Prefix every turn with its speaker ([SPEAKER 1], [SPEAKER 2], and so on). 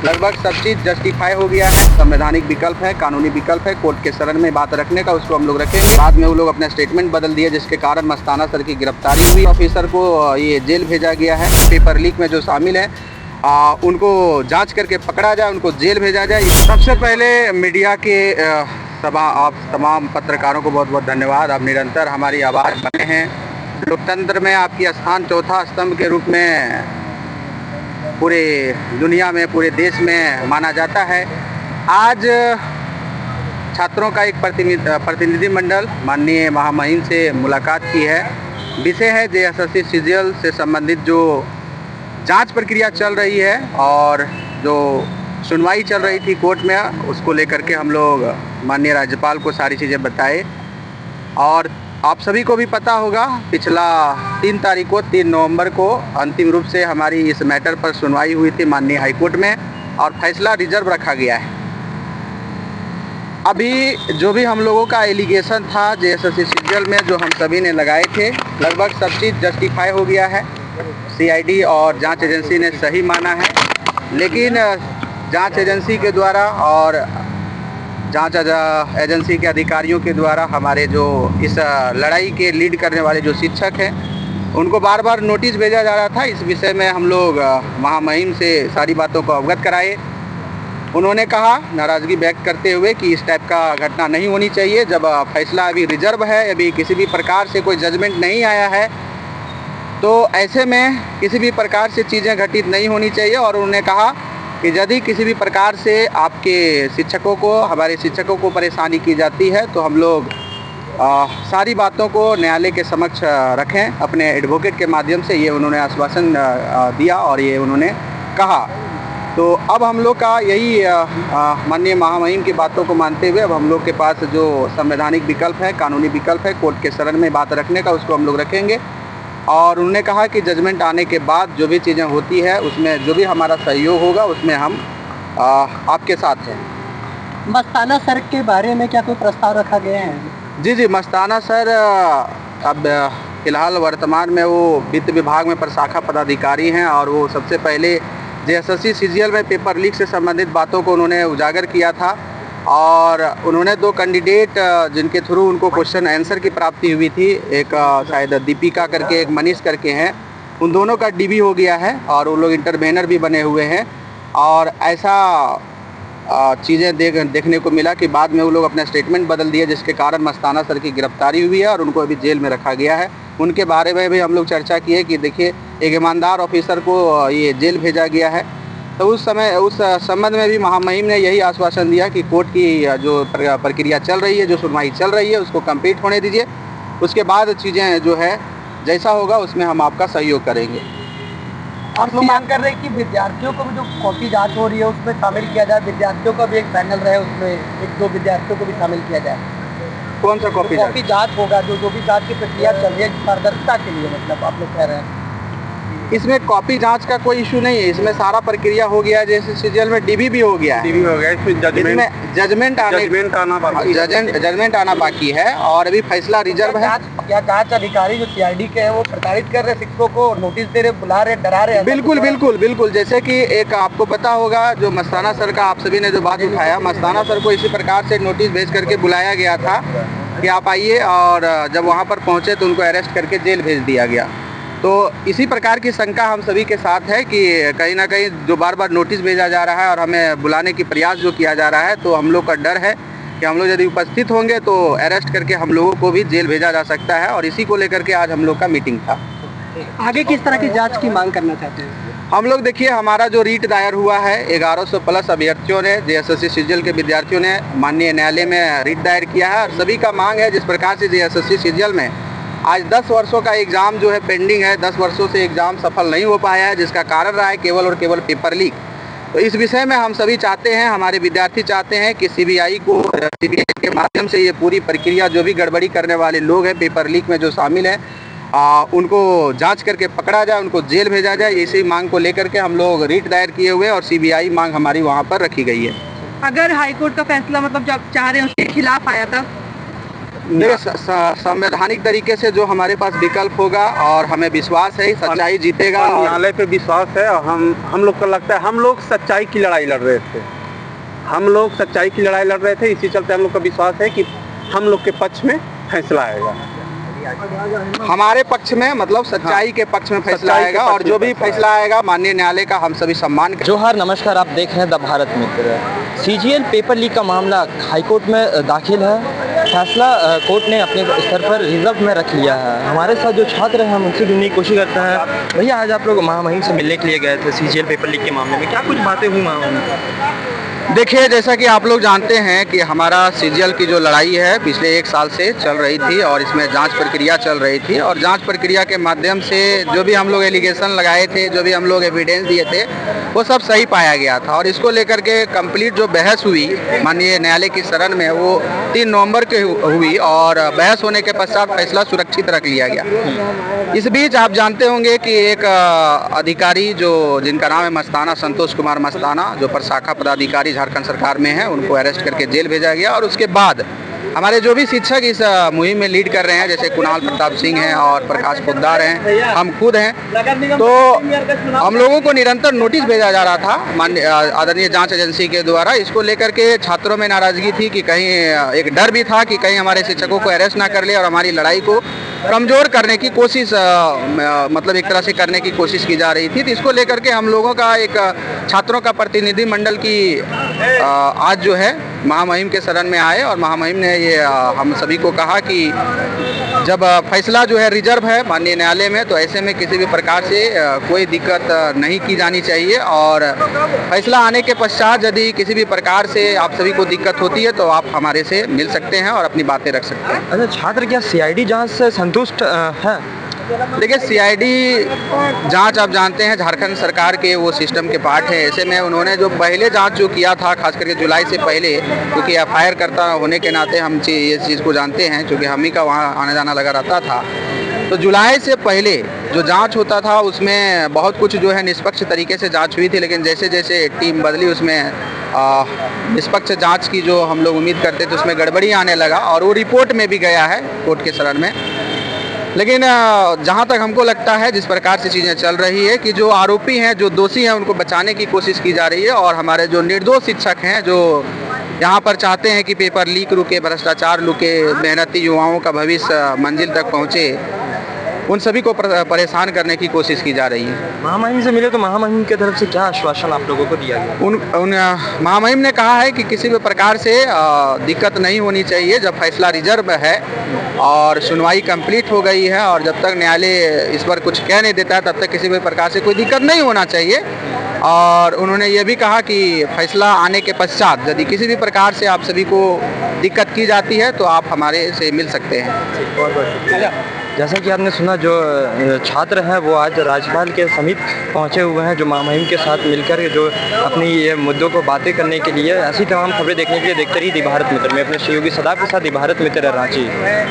[SPEAKER 1] लगभग सब चीज़ जस्टिफाई हो गया है। संवैधानिक विकल्प है, कानूनी विकल्प है, कोर्ट के शरण में बात रखने का, उसको हम लोग रखेंगे। बाद में वो लोग अपना स्टेटमेंट बदल दिए, जिसके कारण मस्ताना सर की गिरफ्तारी हुई। ऑफिसर को ये जेल भेजा गया है। पेपर लीक में जो शामिल है उनको जांच करके पकड़ा जाए, उनको जेल भेजा जाए। सबसे पहले मीडिया के आप तमाम पत्रकारों को बहुत बहुत धन्यवाद। आप निरंतर हमारी आवाज़ बने हैं। लोकतंत्र में आपकी स्थान चौथा स्तंभ के रूप में पूरे दुनिया में, पूरे देश में माना जाता है। आज छात्रों का एक प्रतिनिधिमंडल माननीय महामहिम से मुलाकात की है। विषय है जेएसएससी सीजीएल से संबंधित जो जांच प्रक्रिया चल रही है और जो सुनवाई चल रही थी कोर्ट में, उसको लेकर के हम लोग माननीय राज्यपाल को सारी चीज़ें बताए। और आप सभी को भी पता होगा, पिछला 3 तारीख को 3 नवंबर को अंतिम रूप से हमारी इस मैटर पर सुनवाई हुई थी माननीय हाईकोर्ट में और फैसला रिजर्व रखा गया है। अभी जो भी हम लोगों का एलिगेशन था जेएसएससी सीजीएल में जो हम सभी ने लगाए थे, लगभग सब चीज़ जस्टिफाई हो गया है। सीआईडी और जांच एजेंसी ने सही माना है, लेकिन जांच एजेंसी के द्वारा और जांच एजेंसी के अधिकारियों के द्वारा हमारे जो इस लड़ाई के लीड करने वाले जो शिक्षक हैं, उनको बार बार नोटिस भेजा जा रहा था। इस विषय में हम लोग महामहिम से सारी बातों को अवगत कराए। उन्होंने कहा, नाराज़गी व्यक्त करते हुए, कि इस टाइप का घटना नहीं होनी चाहिए। जब फैसला अभी रिजर्व है, अभी किसी भी प्रकार से कोई जजमेंट नहीं आया है, तो ऐसे में किसी भी प्रकार से चीज़ें घटित नहीं होनी चाहिए। और उन्होंने कहा कि यदि किसी भी प्रकार से आपके शिक्षकों को, हमारे शिक्षकों को परेशानी की जाती है, तो हम लोग सारी बातों को न्यायालय के समक्ष रखें अपने एडवोकेट के माध्यम से। ये उन्होंने आश्वासन दिया और ये उन्होंने कहा। तो अब हम लोग का यही माननीय महामहिम की बातों को मानते हुए अब हम लोग के पास जो संवैधानिक विकल्प है, कानूनी विकल्प है, कोर्ट के शरण में बात रखने का, उसको हम लोग रखेंगे। और उन्होंने कहा कि जजमेंट आने के बाद जो भी चीज़ें होती है, उसमें जो भी हमारा सहयोग होगा, उसमें हम आपके साथ हैं।
[SPEAKER 2] मस्ताना सर के बारे में क्या कोई प्रस्ताव रखा गया है?
[SPEAKER 1] जी, मस्ताना सर अब फ़िलहाल वर्तमान में वो वित्त विभाग में प्रशाखा पदाधिकारी हैं और वो सबसे पहले जेएसएससी सीजीएल में पेपर लीक से संबंधित बातों को उन्होंने उजागर किया था। और उन्होंने 2 कैंडिडेट जिनके थ्रू उनको क्वेश्चन आंसर की प्राप्ति हुई थी, एक शायद दीपिका करके, एक मनीष करके हैं, उन दोनों का डीबी हो गया है और वो लोग इंटरवेनर भी बने हुए हैं। और ऐसा चीज़ें देखने को मिला कि बाद में वो लोग अपना स्टेटमेंट बदल दिए, जिसके कारण मस्ताना सर की गिरफ्तारी हुई है और उनको अभी जेल में रखा गया है। उनके बारे में भी हम लोग चर्चा की है कि देखिए, एक ईमानदार ऑफिसर को ये जेल भेजा गया है। तो उस संबंध में भी महामहिम ने यही आश्वासन दिया कि कोर्ट की जो प्रक्रिया चल रही है, जो सुनवाई चल रही है, उसको कंप्लीट होने दीजिए। उसके बाद चीज़ें जो है जैसा होगा उसमें हम आपका सहयोग करेंगे।
[SPEAKER 2] आप लोग मांग कर रहे हैं कि विद्यार्थियों को भी जो कॉपी जांच हो रही है उसमें शामिल किया जाए, विद्यार्थियों का भी एक पैनल रहे, उसमें 1-2 विद्यार्थियों को भी शामिल किया जाए।
[SPEAKER 1] कौन सा कॉपी
[SPEAKER 2] जांच होगा, जो भी जांच की प्रक्रिया चल रही है पारदर्शिता के लिए, मतलब आप लोग कह रहे हैं?
[SPEAKER 1] इसमें कॉपी जांच का कोई इशू नहीं है। इसमें सारा प्रक्रिया हो गया है। जैसे सीजीएल में डीबी भी हो गया है, इसमें जजमेंट आना बाकी है और अभी फैसला रिजर्व है।
[SPEAKER 2] क्या जांच अधिकारी जो सीआईडी के हैं वो प्रताड़ित कर रहे शिक्षकों को, नोटिस दे रहे, बुला रहे, डरा रहे?
[SPEAKER 1] बिल्कुल। जैसे कि एक आपको पता होगा, जो मस्ताना सर का आप सभी ने जो बात उठाया, मस्ताना सर को इसी प्रकार से नोटिस भेज करके बुलाया गया था कि आप आइए, और जब वहाँ पर पहुँचे तो उनको अरेस्ट करके जेल भेज दिया गया। तो इसी प्रकार की शंका हम सभी के साथ है कि कहीं ना कहीं जो बार बार नोटिस भेजा जा रहा है और हमें बुलाने की प्रयास जो किया जा रहा है, तो हम लोग का डर है कि हम लोग यदि उपस्थित होंगे तो अरेस्ट करके हम लोगों को भी जेल भेजा जा सकता है। और इसी को लेकर के आज हम लोग का मीटिंग था।
[SPEAKER 2] आगे किस तरह की जांच की मांग करना चाहते हैं?
[SPEAKER 1] हम लोग देखिए, हमारा जो रीट दायर हुआ है, 1100 प्लस अभ्यर्थियों ने, जेएसएससी सीजीएल के विद्यार्थियों ने माननीय न्यायालय में रीट दायर किया है। और सभी का मांग है, जिस प्रकार से जेएसएससी सीजीएल में आज 10 वर्षों का एग्ज़ाम जो है पेंडिंग है, 10 वर्षों से एग्ज़ाम सफल नहीं हो पाया है, जिसका कारण रहा है केवल और केवल पेपर लीक। तो इस विषय में हम सभी चाहते हैं, हमारे विद्यार्थी चाहते हैं कि सीबीआई के माध्यम से ये पूरी प्रक्रिया, जो भी गड़बड़ी करने वाले लोग हैं पेपर लीक में जो शामिल हैं, उनको जांच करके पकड़ा जाए, उनको जेल भेजा जाए। इसी मांग को लेकर के हम लोग रीट दायर किए हुए और सीबीआई मांग हमारी वहाँ पर रखी गई है।
[SPEAKER 3] अगर हाईकोर्ट का फैसला मतलब जब चाह रहे हैं उसके खिलाफ आया था,
[SPEAKER 1] देखिए संवैधानिक तरीके से जो हमारे पास विकल्प होगा और हमें विश्वास है सच्चाई जीतेगा
[SPEAKER 3] और
[SPEAKER 1] और
[SPEAKER 3] न्यायालय पे विश्वास है। और हम लोग को लगता है हम लोग सच्चाई की लड़ाई लड़ रहे थे, हम लोग सच्चाई की लड़ाई लड़ रहे थे। इसी चलते हम लोग का विश्वास है कि हम लोग के पक्ष में फैसला आएगा,
[SPEAKER 1] हमारे पक्ष में, मतलब सच्चाई के पक्ष में फैसला
[SPEAKER 3] सच्चाई के
[SPEAKER 1] आएगा।
[SPEAKER 3] पक्ष
[SPEAKER 1] और
[SPEAKER 3] में
[SPEAKER 1] जो भी
[SPEAKER 3] फैसला
[SPEAKER 1] फैसला आएगा माननीय न्यायालय का हम सभी सम्मान करेंगे।
[SPEAKER 4] जोहार, नमस्कार। आप देख रहे हैं the Bharat Mitra. CGL paper leak का मामला हाईकोर्ट में दाखिल है। फैसला कोर्ट ने अपने स्तर पर रिजर्व में रख लिया है। हमारे साथ जो छात्र हैं हम उनसे जुड़ने की कोशिश करते हैं। भैया, आज आप लोग महामहिम से मिलने के लिए गए थे सीजीएल पेपर लीक के मामले में, क्या कुछ बातें हुई महामहिम?
[SPEAKER 1] देखिए, जैसा कि आप लोग जानते हैं कि हमारा सीजीएल की जो लड़ाई है पिछले 1 साल से चल रही थी और इसमें जांच प्रक्रिया चल रही थी। और जांच प्रक्रिया के माध्यम से जो भी हम लोग एलिगेशन लगाए थे, जो भी हम लोग एविडेंस दिए थे, वो सब सही पाया गया था। और इसको लेकर के कंप्लीट जो बहस हुई माननीय न्यायालय की शरण में, वो 3 नवंबर के हुई और बहस होने के पश्चात फैसला सुरक्षित रख लिया गया। इस बीच आप जानते होंगे कि एक अधिकारी जिनका नाम है मस्ताना, संतोष कुमार मस्ताना, जो प्रशाखा पदाधिकारी झारखंड सरकार में है, उनको अरेस्ट करके जेल भेजा गया। और उसके बाद हमारे जो भी शिक्षक इस मुहिम में लीड कर रहे हैं, जैसे कुणाल प्रताप सिंह हैं और प्रकाश पोद्दार हैं, हम खुद हैं, तो हम लोगों को निरंतर नोटिस भेजा जा रहा था माननीय आदरणीय जांच एजेंसी के द्वारा। इसको लेकर के छात्रों में नाराजगी थी कि कहीं एक डर भी था कि कहीं हमारे शिक्षकों को अरेस्ट ना कर ले और हमारी लड़ाई को कमज़ोर करने की कोशिश मतलब एक तरह से करने की कोशिश की जा रही थी। तो इसको लेकर के हम लोगों का एक छात्रों का प्रतिनिधिमंडल की आज जो है महामहिम के शरण में आए और महामहिम ने ये हम सभी को कहा कि जब फैसला जो है रिजर्व है माननीय न्यायालय में, तो ऐसे में किसी भी प्रकार से कोई दिक्कत नहीं की जानी चाहिए। और फैसला आने के पश्चात यदि किसी भी प्रकार से आप सभी को दिक्कत होती है तो आप हमारे से मिल सकते हैं और अपनी बातें रख सकते हैं।
[SPEAKER 4] अच्छा, छात्र क्या सीआईडी जांच से संतुष्ट हैं?
[SPEAKER 1] देखिए, सीआईडी जांच आप जानते हैं झारखंड सरकार के वो सिस्टम के पार्ट है। ऐसे में उन्होंने जो पहले जांच जो किया था, खास करके जुलाई से पहले, क्योंकि एफआईआर करता होने के नाते हम ये चीज़ को जानते हैं, क्योंकि हम ही का वहाँ आना जाना लगा रहता था। तो जुलाई से पहले जो जांच होता था उसमें बहुत कुछ जो है निष्पक्ष तरीके से जांच हुई थी। लेकिन जैसे जैसे टीम बदली उसमें निष्पक्ष जांच की जो हम लोग उम्मीद करते थे उसमें गड़बड़ी आने लगा और वो रिपोर्ट में भी गया है कोर्ट के शरण में। लेकिन जहाँ तक हमको लगता है जिस प्रकार से चीज़ें चल रही है कि जो आरोपी हैं, जो दोषी हैं, उनको बचाने की कोशिश की जा रही है। और हमारे जो निर्दोष शिक्षक हैं जो यहाँ पर चाहते हैं कि पेपर लीक रुके, भ्रष्टाचार रुके, मेहनती युवाओं का भविष्य मंजिल तक पहुँचे, उन सभी को परेशान करने की कोशिश की जा रही है।
[SPEAKER 4] महामहिम से मिले तो महामहिम की तरफ से क्या आश्वासन आप लोगों को दिया गया?
[SPEAKER 1] उन महामहिम ने कहा है कि किसी भी प्रकार से दिक्कत नहीं होनी चाहिए। जब फैसला रिजर्व है और सुनवाई कंप्लीट हो गई है और जब तक न्यायालय इस पर कुछ कह नहीं देता है, तब तक किसी भी प्रकार से कोई दिक्कत नहीं होना चाहिए। और उन्होंने ये भी कहा कि फैसला आने के पश्चात यदि किसी भी प्रकार से आप सभी को दिक्कत की जाती है तो आप हमारे से मिल सकते हैं।
[SPEAKER 4] बहुत बहुत शुक्रिया। जैसा कि आपने सुना, जो छात्र हैं वो आज राज्यपाल के समीप पहुंचे हुए हैं, जो महामहिम के साथ मिलकर जो अपनी ये मुद्दों को बातें करने के लिए। ऐसी तमाम खबरें देखने के लिए देखते रहिए दी भारत मित्र में अपने सहयोगी सदाब के साथ दी भारत मित्र रांची।